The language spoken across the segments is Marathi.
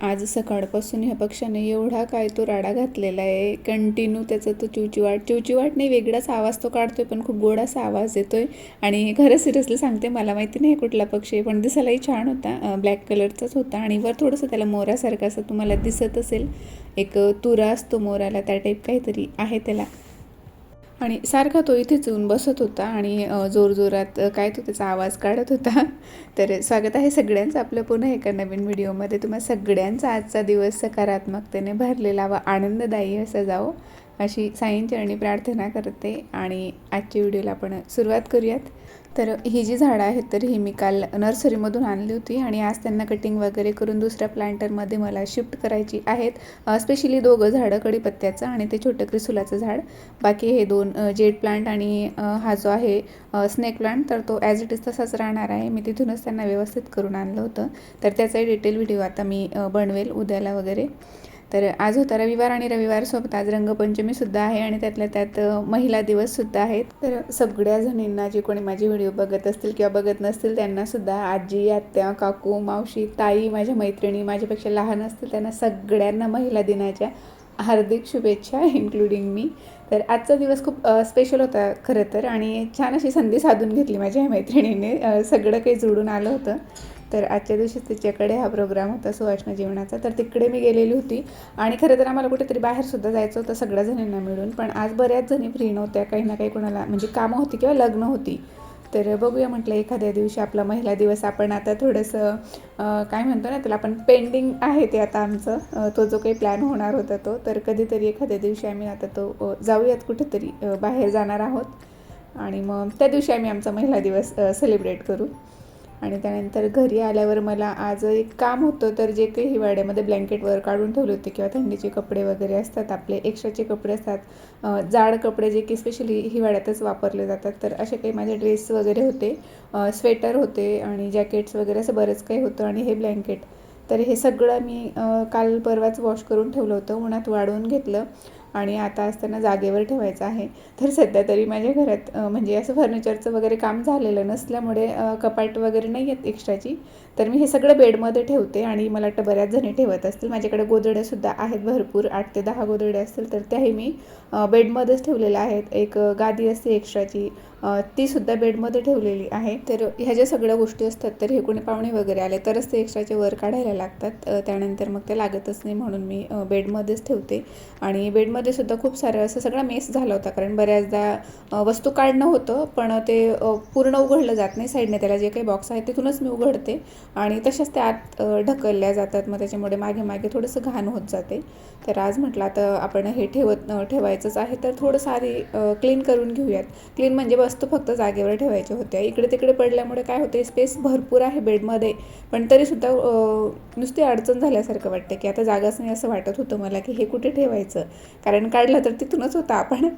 आज सकाळपासून ह्या पक्षाने एवढा काय तो राडा घातलेला आहे. कंटिन्यू त्याचा तो चिवचिवाट नाही, वेगळाच आवाज तो काढतोय, पण खूप गोड असा आवाज येतोय. आणि खरं सिरियसली सांगते, मला माहिती नाही कुठला पक्षी आहे, पण दिसायलाही छान होता. ब्लॅक कलरचाच होता आणि वर थोडंसं त्याला मोरासारखं असं तुम्हाला दिसत असेल, एक तुरा असतो मोराला, त्या टाईप काहीतरी आहे त्याला. आणि सारखा तो इथेच येऊन बसत होता आणि जोरजोरात काय तो त्याचा आवाज काढत होता. तर स्वागत आहे सगळ्यांचं आपलं पुन्हा एका नवीन व्हिडिओमध्ये. तुम्हा सगळ्यांचा आजचा दिवस सकारात्मकतेने भरलेला व आनंददायी असा जावो अशी साईंचरणी प्रार्थना करते. आणि आजच्या व्हिडिओला आपण सुरुवात करूयात. तर ही जी झाडं आहेत तर ही मी काल नर्सरीमधून आणली होती आणि आज त्यांना कटिंग वगैरे करून दुसऱ्या प्लांटरमध्ये मला शिफ्ट करायची आहेत. स्पेशली दोघं झाडं, कडीपत्त्याचं आणि ते छोटं क्रिसुलाचं झाड. बाकी हे दोन जेड प्लांट आणि हा जो आहे स्नेक प्लांट, तर तो ॲज इट इज तसाच राहणार आहे. मी तिथूनच त्यांना व्यवस्थित करून आणलं होतं, तर त्याचाही डिटेल व्हिडिओ आता मी बनवेल उद्याला वगैरे. तर आज होता रविवार आणि रविवारसोबत आज रंगपंचमीसुद्धा आहे आणि त्यातल्या त्यात महिला दिवससुद्धा आहेत. तर सगळ्या जणींना, जे कोणी माझी व्हिडिओ बघत असतील किंवा बघत नसतील त्यांनासुद्धा, आजी, आत्या, काकू, मावशी, ताई, माझ्या मैत्रिणी, माझ्यापेक्षा लहान असतील त्यांना सगळ्यांना महिला दिनाच्या हार्दिक शुभेच्छा, इन्क्लुडिंग मी. तर आजचा दिवस खूप स्पेशल होता खरं तर, आणि छान अशी संधी साधून घेतली माझ्या मैत्रिणीने. सगळं काही जुळून आलं होतं. तर आजच्या दिवशी तिच्याकडे हा प्रोग्राम होता सुवासना जीवनाचा, तर तिकडे मी गेलेली होती. आणि खरं तर आम्हाला कुठेतरी बाहेरसुद्धा जायचं होतं सगळ्या जणींना मिळून, पण आज बऱ्याच जणी फ्री नव्हत्या, काही ना काही कोणाला म्हणजे कामं होती किंवा लग्न होती. तर बघूया म्हटलं एखाद्या दिवशी आपला महिला दिवस आपण आता थोडंसं काय म्हणतो ना त्याला, आपण पेंडिंग आहे ते आता आमचं, तो जो काही प्लॅन होणार होता तो, तर कधीतरी एखाद्या दिवशी आम्ही आता तो जाऊयात कुठेतरी, बाहेर जाणार आहोत आणि मग त्या दिवशी आम्ही आमचा महिला दिवस सेलिब्रेट करू. आणि त्यानंतर घरी आल्यावर मला आज एक काम होतं. तर जे काही हिवाळ्यामध्ये ब्लँकेटवर काढून ठेवले होते किंवा थंडीचे कपडे वगैरे असतात, आपले एक्स्ट्राचे कपडे असतात, जाड कपडे जे की स्पेशली हिवाळ्यातच वापरले जातात, तर असे काही माझे ड्रेस वगैरे होते, स्वेटर होते आणि जॅकेट्स वगैरे असं बरंच काही होतं. आणि हे ब्लँकेट, तर हे सगळं मी काल परवाच वॉश करून ठेवलं होतं, उन्हात वाळवून घेतलं आणि आता असताना जागेवर ठेवायचं आहे. तर सध्या तरी माझ्या घरात म्हणजे असं फर्निचरचं वगैरे काम झालेलं नसल्यामुळे कपाट वगैरे नाही आहेत एक्स्ट्राची, तर मी हे सगळं बेडमध्ये ठेवते. आणि मला वाटतं बऱ्याच जणी ठेवत असतील. माझ्याकडे गोधड्यासुद्धा आहेत भरपूर, 8 ते 10 गोधडे असतील, तर त्याही मी बेडमध्येच ठेवलेल्या आहेत. एक गादी असते एक्स्ट्राची, तीसुद्धा बेडमध्ये ठेवलेली आहे. तर ह्या ज्या सगळ्या गोष्टी असतात, तर हे कोणी पाहुणे वगैरे आले तरच ते एक्स्ट्राचे वर काढायला लागतात, त्यानंतर मग ते लागतच नाही, म्हणून मी बेडमध्येच ठेवते. आणि बेडमध्ये सुद्धा खूप सारं असं सगळा मेस झाला होता, कारण बऱ्याचदा वस्तू काढणं होतं पण ते पूर्ण उघडलं जात नाही साईडने, त्याला जे काही बॉक्स आहे तिथूनच मी उघडते आणि तशाच त्या आत ढकलल्या जातात, मग त्याच्यामुळे मागे मागे थोडंसं घाण होत जाते. तर आज म्हटलं आता आपण हे ठेवायचंच आहे, तर थोडंसं आधी क्लीन करून घेऊयात. क्लीन म्हणजे वस्तू फक्त जागेवर ठेवायच्या होत्या. इकडे तिकडे पडल्यामुळे काय होते, स्पेस भरपूर आहे बेडमध्ये, पण तरीसुद्धा नुसती अडचण झाल्यासारखं वाटतं की आता जागाच नाही, असं वाटत होतं मला की हे कुठे ठेवायचं, कारण काढलं तर तिथूनच होतं आपण.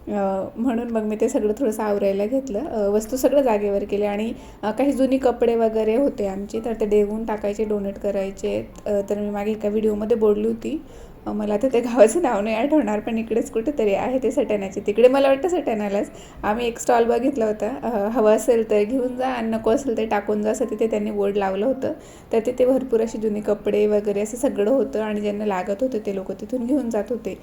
म्हणून मग मी ते सगळं थोडंसं आवरायला घेतलं, वस्तू सगळं जागेवर केले. आणि काही जुनी कपडे वगैरे होते आमचे, तर ते देऊन टाकायचे, डोनेट करायचे. तर मी मागे एका व्हिडिओमध्ये बोलली होती, मला तर त्या गावाचं नाव नाही आठवणार, पण इकडेच कुठेतरी आहे ते सटाण्याचे तिकडे, मला वाटतं सटाण्यालाच. आम्ही एक स्टॉल बघितला होता, हवं असेल तर घेऊन जा आणि नको असेल तर टाकून जा, असं तिथे त्यांनी बोर्ड लावलं होतं. तर तिथे भरपूर अशी जुनी कपडे वगैरे असं सगळं होतं आणि ज्यांना लागत होते ते लोक तिथून घेऊन जात होते.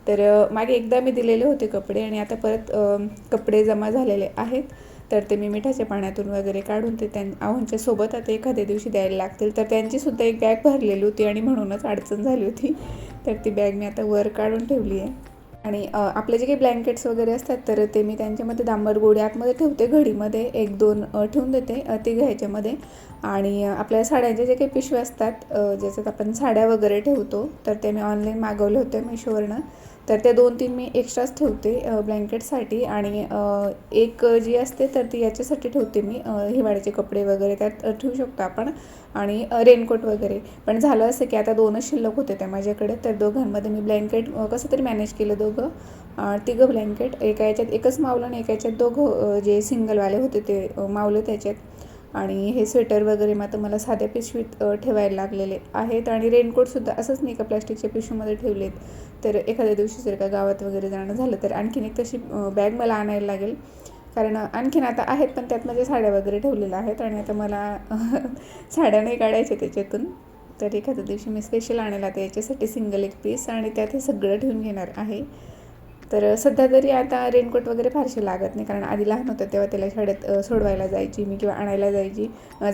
तर मागे एकदा मी दिलेले होते कपडे आणि आता परत कपडे जमा झालेले आहेत, तर ते मी मिठाच्या पाण्यातून वगैरे काढून ते आहोंच्या सोबत आता एखाद्या दिवशी द्यायला लागतील. तर त्यांचीसुद्धा एक बॅग भरलेली होती आणि म्हणूनच अडचण झाली होती, तर ती बॅग मी आता वर काढून ठेवली आहे. आणि आपले जे काही ब्लँकेट्स वगैरे असतात, तर ते मी त्यांच्यामध्ये डांबर गोळी आतमध्ये ठेवते, घडीमध्ये 1-2 ठेवून देते, तिघं ह्याच्यामध्ये. आणि आपल्या साड्यांचे जे काही पिशव्या असतात, ज्याच्यात आपण साड्या वगैरे ठेवतो, तर ते मी ऑनलाईन मागवले होते मिशोवरनं, तर ते 2-3 मी एक्स्ट्राच ठेवते ब्लँकेटसाठी. आणि एक जी असते तर ती याच्यासाठी ठेवते मी, हिवाळ्याचे कपडे वगैरे त्यात ठेवू शकतो आपण, आणि रेनकोट वगैरे. पण झालं असं की आता 2च शिल्लक होते त्या माझ्याकडे, तर दोघांमध्ये मी ब्लँकेट कसं तरी मॅनेज केलं, तिघं ब्लँकेट, एका याच्यात एकच मावलं आणि एका याच्यात दोघं जे सिंगलवाले होते ते मावलं त्याच्यात. आणि हे स्वेटर वगैरे मात्र मला साध्या पिशवीत ठेवायला लागलेले आहेत. आणि रेनकोटसुद्धा असंच नाही का प्लास्टिकच्या पिशवीमध्ये ठेवलेत, तर एखाद्या दिवशी जर का गावात वगैरे जाणं झालं तर आणखीन एक तशी बॅग मला आणायला लागेल, कारण आणखीन आता आहेत पण त्यात माझ्या साड्या वगैरे ठेवलेल्या आहेत आणि आता मला साड्या नाही काढायच्या त्याच्यातून. तर एखाद्या दिवशी मी स्पेशल आणेल आता याच्यासाठी सिंगल एक पीस आणि त्यात हे सगळं ठेवून घेणार आहे. तर सध्या तरी आता रेनकोट वगैरे फारसे लागत नाही, कारण आधी लहान होतं तेव्हा त्याला शाळेत सोडवायला जायची मी किंवा आणायला जायची.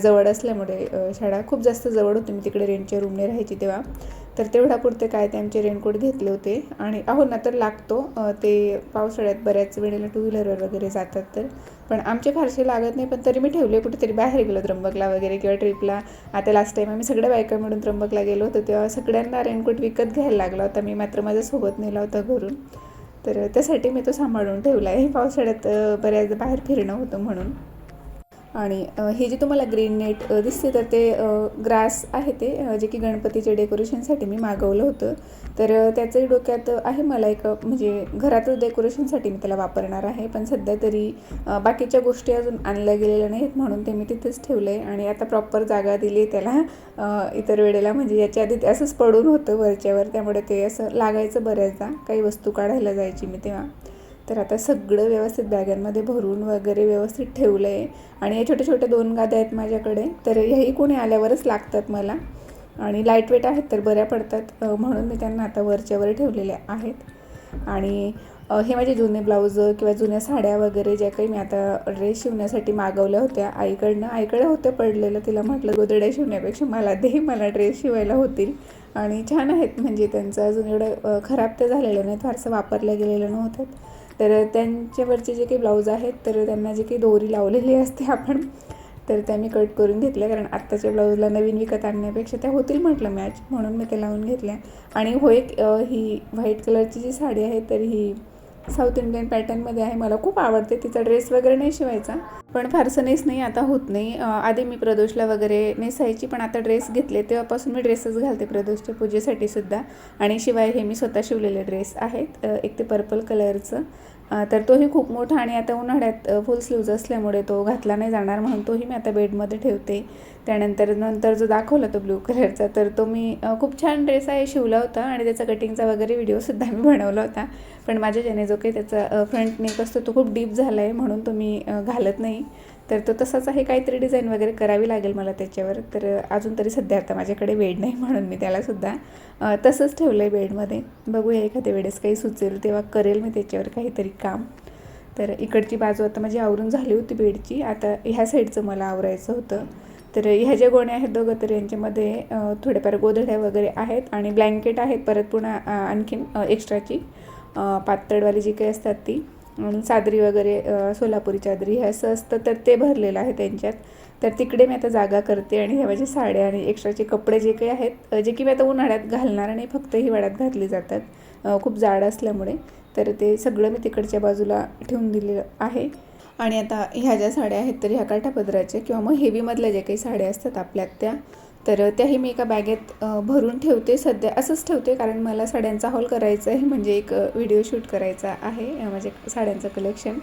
जवळ असल्यामुळे शाळा खूप जास्त जवळ होती, मी तिकडे रेंटच्या रूमने राहायची तेव्हा. तर तेवढा पुरते काय ते आमचे रेनकोट घेतले होते. आणि ना तर लागतो ते पावसाळ्यात बऱ्याच वेळेला टू व्हीलरवर वगैरे जातात तर, पण आमचे फारसे लागत नाही. पण तरी मी ठेवले, कुठेतरी बाहेर गेलो त्र्यंबकला वगैरे किंवा ट्रिपला. आता लास्ट टाईम आम्ही सगळ्या बायका मिळून त्र्यंबकला गेलो होतो तेव्हा सगळ्यांना रेनकोट विकत घ्यायला लागला होता, मी मात्र माझ्यासोबत नेला होता घरून. तर त्यासाठी मी तो सांभाळून ठेवला आहे. पावसाळ्यात बऱ्याचदा बाहेर फिरणं होतं म्हणून. आणि हे जे तुम्हाला ग्रीन नेट दिसते तर ते ग्रास आहे ते जे की गणपतीच्या डेकोरेशनसाठी मी मागवलं होतं. तर त्याचंही डोक्यात आहे मला एक म्हणजे घरातच डेकोरेशनसाठी मी त्याला वापरणार आहे. पण सध्या तरी बाकीच्या गोष्टी अजून आणल्या गेलेल्या नाहीत म्हणून ते मी तिथेच ठेवलं आहे. आणि आता प्रॉपर जागा दिली आहे त्याला. इतर वेळेला म्हणजे याच्या आधी ते असंच पडून होतं वरच्यावर, त्यामुळे ते असं लागायचं बऱ्याचदा, काही वस्तू काढायला जायची मी तेव्हा. तर आता सगळं व्यवस्थित बॅगांमध्ये भरून वगैरे व्यवस्थित ठेवलं आहे. आणि हे छोटे छोटे 2 गाद्या आहेत माझ्याकडे, तर ह्याही कोणी आल्यावरच लागतात मला. आणि लाईटवेट आहेत तर बऱ्या पडतात म्हणून मी त्यांना आता वरच्यावर ठेवलेल्या आहेत. आणि हे माझे जुने ब्लाऊज किंवा जुन्या साड्या वगैरे ज्या काही मी आता ड्रेस शिवण्यासाठी मागवल्या होत्या आईकडे होत्या पडलेलं. तिला म्हटलं गोदड्या शिवण्यापेक्षा मला दे, मला ड्रेस शिवायला होतील. आणि छान आहेत, म्हणजे त्यांचं अजून एवढं खराब ते झालेलं नाही, फारसं वापरल्या गेलेलं नव्हतं. तर त्यांच्यावरचे जे काही ब्लाऊज आहेत तर त्यांना जे काही दोरी लावलेली असते आपण, तर त्या मी कट करून घेतल्या, कारण आत्ताच्या ब्लाऊजला नवीन विकत आणण्यापेक्षा त्या होतील म्हटलं मॅच, म्हणून मी त्या लावून घेतल्या. आणि ही व्हाईट कलरची जी साडी आहे तर ही साऊथ इंडियन पॅटर्नमध्ये आहे. मला खूप आवडते. तिचा ड्रेस वगैरे नाही शिवायचा, पण फारसं नाही आता होत नाही. आधी मी प्रदोषला वगैरे नेसायची, पण आता ड्रेस घेतले तेव्हापासून मी ड्रेसच घालते प्रदोषच्या पूजेसाठी सुद्धा. आणि शिवाय हे मी स्वतः शिवलेले ड्रेस आहेत, एक ते पर्पल कलरचं. तर तोही खूप मोठा, आणि आता उन्हाळ्यात फुल स्लीव्ज असल्यामुळे तो घातला नाही जाणार म्हणून तोही मी आता बेडमध्ये ठेवते. नंतर जो दाखवला तो ब्लू कलरचा, तर तो मी खूप छान ड्रेस आहे, शिवला होता. आणि त्याचा कटिंगचा वगैरे व्हिडिओसुद्धा मी बनवला होता. पण माझ्या ज्याने जो काही त्याचा फ्रंट नेक असतो तो खूप डीप झाला आहे म्हणून तो मी घालत नाही. तर तो तसाच आहे, काहीतरी डिझाईन वगैरे करावी लागेल मला त्याच्यावर. तर अजून तरी सध्या आता माझ्याकडे बेड नाही म्हणून मी त्यालासुद्धा तसंच ठेवलं आहे बेडमध्ये. बघूया एखाद्या वेळेस काही सुचेल तेव्हा करेल मी त्याच्यावर काहीतरी काम. तर इकडची बाजू आता माझी आवरून झाली होती बेडची, आता ह्या साईडचं मला आवरायचं होतं. तर ह्या ज्या गोण्या आहेत दोघं, तर यांच्यामध्ये थोड्याफार गोधड्या वगैरे आहेत आणि ब्लँकेट आहेत. परत पुन्हा आणखीन एक्स्ट्राची पातळवाली जी काही असतात ती, आणि चादरी वगैरे सोलापुरी चादरी हे असं असतं, तर ते भरलेलं आहे त्यांच्यात. तर तिकडे मी आता जागा करते. आणि ह्या माझ्या साड्या आणि एक्स्ट्राचे कपडे जे काही आहेत, जे की मी आता उन्हाळ्यात घालणार आणि फक्त हिवाळ्यात घातली जातात खूप जाड असल्यामुळे, तर ते सगळं मी तिकडच्या बाजूला ठेवून दिलेलं आहे. आणि आता ह्या ज्या साड्या आहेत तर ह्या काठापदराच्या किंवा मग हेवीमधल्या ज्या काही साड्या असतात आपल्यात त्या, तर त्याही मी एका बॅगेत भरून ठेवते. सध्या असंच ठेवते, कारण मला साड्यांचा हॉल करायचा आहे, म्हणजे एक व्हिडिओ शूट करायचा आहे माझ्या साड्यांचं कलेक्शन.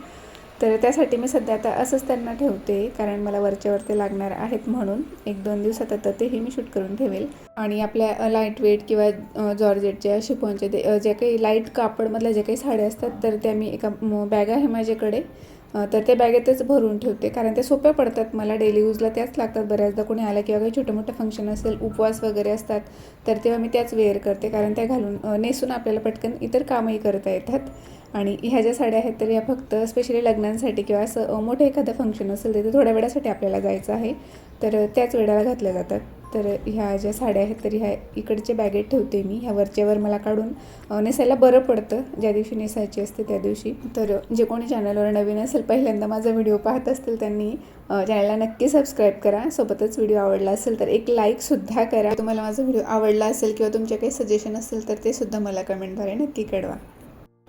तर त्यासाठी मी सध्या आता असंच त्यांना ठेवते, कारण मला वरच्यावर ते लागणार आहेत म्हणून. 1-2 दिवसात आता तेही मी शूट करून ठेवेल. आणि आपल्या लाईट वेट किंवा जॉर्जेटच्या शिफॉनच्या ज्या काही लाईट कापडमधल्या ज्या काही साड्या असतात तर त्या मी एका बॅग आहे माझ्याकडे, तर त्या बॅगेतच भरून ठेवते, कारण त्या सोप्या पडतात मला, डेली यूजला त्याच लागतात. बऱ्याचदा कोणी आलं किंवा काही छोटं मोठं फंक्शन असेल, उपवास वगैरे असतात, तर तेव्हा मी त्याच वेअर करते, कारण त्या घालून नेसून आपल्याला पटकन इतर कामही करता येतात. आणि ह्या ज्या साड्या आहेत तर या फक्त स्पेशली लग्नांसाठी किंवा असं मोठं एखादं फंक्शन असेल तिथे थोड्या वेळासाठी आपल्याला जायचं आहे, तर त्याच वेळेला घातल्या जातात. तर ह्या ज्या साड्या आहेत तर ह्या इकडच्या बॅगेत ठेवते मी. ह्या वरच्यावर मला काढून नेसायला बरं पडतं ज्या दिवशी नेसायची असते त्या दिवशी. तर जे कोणी चॅनलवर नवीन असेल, पहिल्यांदा माझा व्हिडिओ पाहत असतील, त्यांनी चॅनलला नक्की सबस्क्राईब करा. सोबतच व्हिडिओ आवडला असेल तर एक लाईकसुद्धा करा. तुम्हाला माझा व्हिडिओ आवडला असेल किंवा तुमचे काही सजेशन असेल तर ते सुद्धा मला कमेंटद्वारे नक्की कळवा.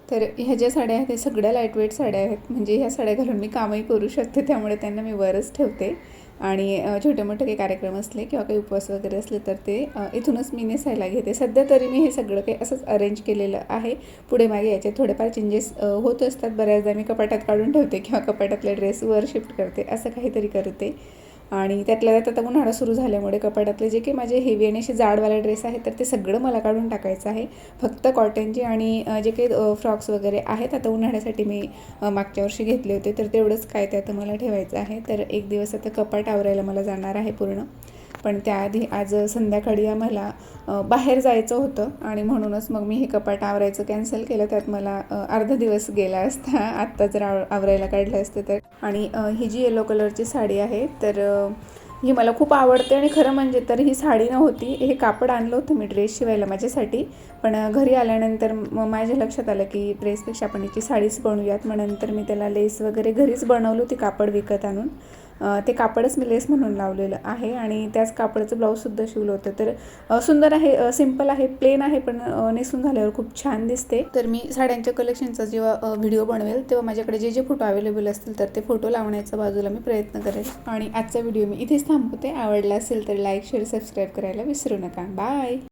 तर ह्या ज्या साड्या आहेत ते सगळ्या लाईटवेट साड्या आहेत, म्हणजे ह्या साड्या घालून मी कामही करू शकते, त्यामुळे त्यांना मी वरच ठेवते. आणि छोटे मोठे काही कार्यक्रम असले किंवा काही उपवास वगैरे असले तर ते इथूनच मी नेसायला घेते. सध्या तरी मी हे सगळं काही असंच अरेंज केलेलं आहे. पुढे मागे याचे थोडेफार चेंजेस होत असतात. बऱ्याचदा मी कपाटात काढून ठेवते किंवा कपाटातले ड्रेस वर शिफ्ट करते, असं काहीतरी करते. आणि त्यातल्या त्यात आता उन्हाळा सुरू झाल्यामुळे कपाटातले जे काही माझे हेवी आणि असे जाडवाले ड्रेस आहेत तर ते सगळं मला काढून टाकायचं आहे. फक्त कॉटनचे आणि जे काही फ्रॉक्स वगैरे आहेत आता उन्हाळ्यासाठी मी मागच्या वर्षी घेतले होते, तर तेवढंच काय ते आता मला ठेवायचं आहे. तर एक दिवस आता कपाट आवरायला मला जाणार आहे पूर्ण. पण त्याआधी आज संध्याकाळी आम्हाला बाहेर जायचं होतं आणि म्हणूनच मग मी हे कपाट आवरायचं कॅन्सल केलं. त्यात मला अर्धा दिवस गेला असता आत्ता जर आवरायला काढलं असतं तर. आणि ही जी येलो कलरची साडी आहे तर ही मला खूप आवडते आणि खरं म्हणजे तर ही साडी नव्हती, हे कापड आणलं होतं मी ड्रेस शिवायला माझ्यासाठी. पण घरी आल्यानंतर मग माझ्या लक्षात आलं की ड्रेसपेक्षा आपण याची साडीच बनवूयात. मग नंतर मी त्याला लेस वगैरे घरीच बनवली होती कापड विकत आणून. ते कापडच मी लेस म्हणून लावलेलं आहे आणि त्याच कापडाचं ब्लाऊजसुद्धा शिवलं होतं. तर सुंदर आहे, सिम्पल आहे, प्लेन आहे, पण नेसून झाल्यावर खूप छान दिसते. तर मी साड्यांच्या कलेक्शनचा जेव्हा व्हिडिओ बनवेल तेव्हा माझ्याकडे जे जे फोटो अवेलेबल असतील तर ते फोटो लावण्याचा बाजूला मी प्रयत्न करेल. आणि आजचा व्हिडिओ मी इथेच थांबवते. आवडला असेल तर लाईक, शेअर, सबस्क्राईब करायला विसरू नका. बाय.